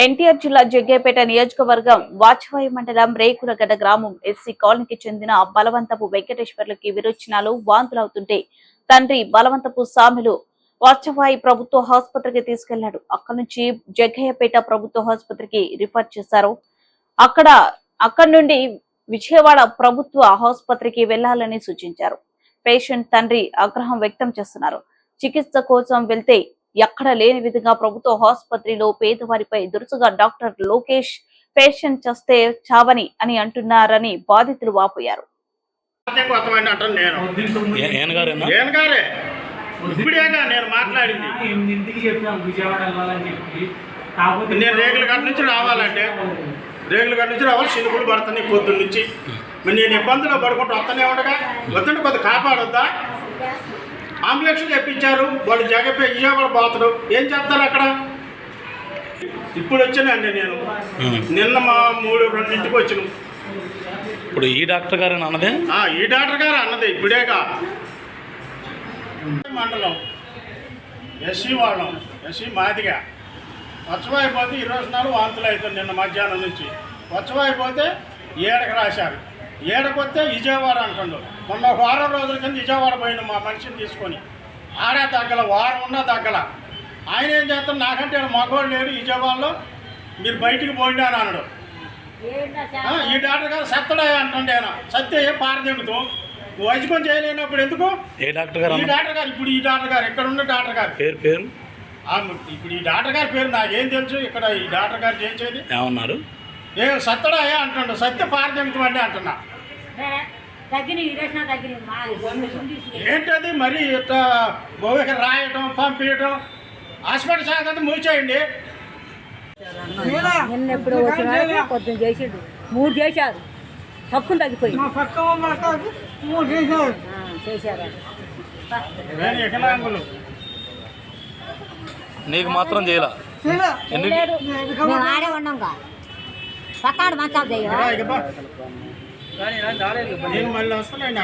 ఎన్టీఆర్ జిల్లా జగ్గయ్యపేట నియోజకవర్గం వాచవాయి మండలం రేకులగడ్డ గ్రామం ఎస్సీ కాలనీకి చెందిన బలవంతపు వెంకటేశ్వర్లకి విరోచనాలు వాంతులవుతుంటే తండ్రి బలవంతపు సామిలు వాచవాయి ప్రభుత్వ ఆసుపత్రికి తీసుకెళ్లాడు. అక్కడి నుంచి జగ్గయ్యపేట ప్రభుత్వ ఆసుపత్రికి రిఫర్ చేశారు. అక్కడి నుండి విజయవాడ ప్రభుత్వ ఆసుపత్రికి వెళ్లాలని సూచించారు. పేషెంట్ తండ్రి ఆగ్రహం వ్యక్తం చేస్తున్నారు. చికిత్స కోసం వెళ్తే ఎక్కడ లేని విధంగా ప్రభుత్వ ఆసుపత్రిలో పేదవారిపై దురుసుగా డాక్టర్ లోకేష్ పేషెంట్ చస్తే చావని అని అంటున్నారని బాధితులు వాపోయారు. చినుకులు పడుతున్నాయి పొద్దున్న నుంచి. నేను ఇబ్బందులు పడుకుంటూ వస్తూనే ఉండగా వద్దంటే కొద్ది కాపాడొద్దా? అంబులెన్స్ తెప్పించారు. వాళ్ళు విజయవాడ పోతారు. ఏం చేస్తారు అక్కడ? ఇప్పుడు వచ్చానండి నేను. నిన్న మా 2:30 వచ్చిన. ఇప్పుడు ఈ డాక్టర్ గారు అన్నదే ఈ డాక్టర్ గారు అన్నది ఇప్పుడేగా. మండలం ఎస్సీ వాళ్ళం, ఎస్సీ మాదిగా. వచ్చమైపోతే 24 వాంతులు అవుతుంది. నిన్న మధ్యాహ్నం నుంచి వచ్చమైపోతే 7కి రాశారు. 7కి వస్తే విజయవాడ అంటుండు. మొన్న 1 వారం రోజుల కింద విజయవాడ పోయిన మా మనిషిని తీసుకొని ఆడే తగ్గల, వారం ఉన్నా తగ్గల. ఆయన ఏం చేస్తాడు? నాకంటే మగవాడు లేడు విజయవాడలో, మీరు బయటికి పోండి అని అన్నాడు. ఈ డాక్టర్ గారు సత్తడా అంటుండే. ఆయన సత్తే పారదెంగుతాం వైద్యం చేయలేనప్పుడు ఎందుకు? ఏ డాక్టర్ గారు? ఈ డాక్టర్ గారు. ఇప్పుడు ఈ డాక్టర్ గారు ఎక్కడ ఉన్న డాక్టర్ గారు పేరు ఇప్పుడు ఈ డాక్టర్ గారి పేరు నాకేం తెలుసు. ఇక్కడ ఈ డాక్టర్ గారు చేయించేది ఏమన్నారు? సత్తడా అంటుండు. సత్య పారదెంగుతామండి అంటున్నా. ఏంటది మరి ఇట్లా గోవికి రాయటం, పంపించడం, హాస్పిటల్ శాఖ మూసేయండి. నిన్న ఎప్పుడు వచ్చిన పొద్దున్న చేసిండు, 3 చేశారు. తక్కువ తగ్గిపోయింది. చేశారు. వికలాంగులు నీకు మాత్రం చేయాల. మేము ఆడే ఉన్నాం పక్కాడు మంచాలు చేయాలి. నేను మళ్ళీ వస్తున్నాను.